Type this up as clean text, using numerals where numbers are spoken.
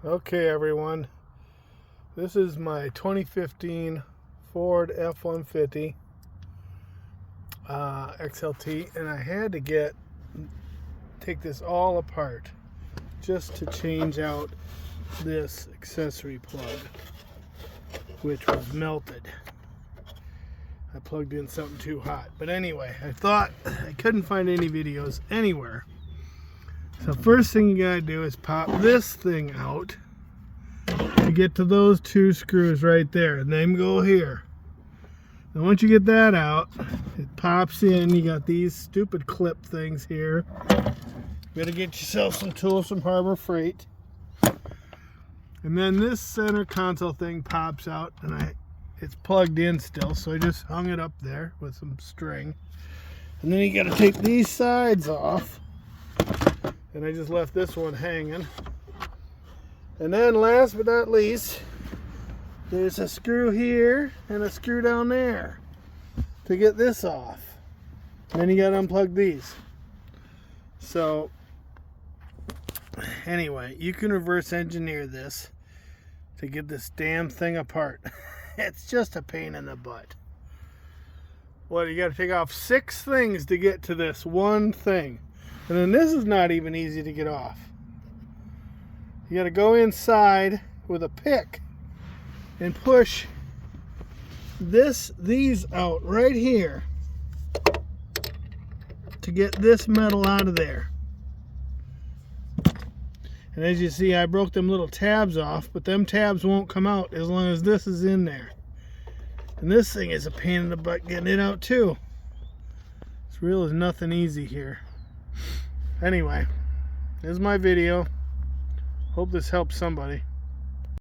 Okay, everyone, this is my 2015 Ford F150 XLT, and I had to take this all apart just to change out this accessory plug, which was melted. I plugged in something too hot. But anyway, I thought I couldn't find any videos anywhere. So first thing you gotta do is pop this thing out to get to those two screws right there, and then go here. Now once you get that out, it pops in. You got these stupid clip things here. You gotta get yourself some tools from Harbor Freight. And then this center console thing pops out, and it's plugged in still, so I just hung it up there with some string. And then you gotta take these sides off. And I just left this one hanging. And then last but not least, there's a screw here and a screw down there to get this off. And then you gotta unplug these. So anyway, you can reverse engineer this to get this damn thing apart. It's just a pain in the butt. Well, you gotta take off 6 things to get to this one thing. And then this is not even easy to get off. You got to go inside with a pick and push these out right here to get this metal out of there. And as you see, I broke them little tabs off, but them tabs won't come out as long as this is in there. And this thing is a pain in the butt getting it out too. It's real as nothing easy here. Anyway, this is my video. Hope this helps somebody.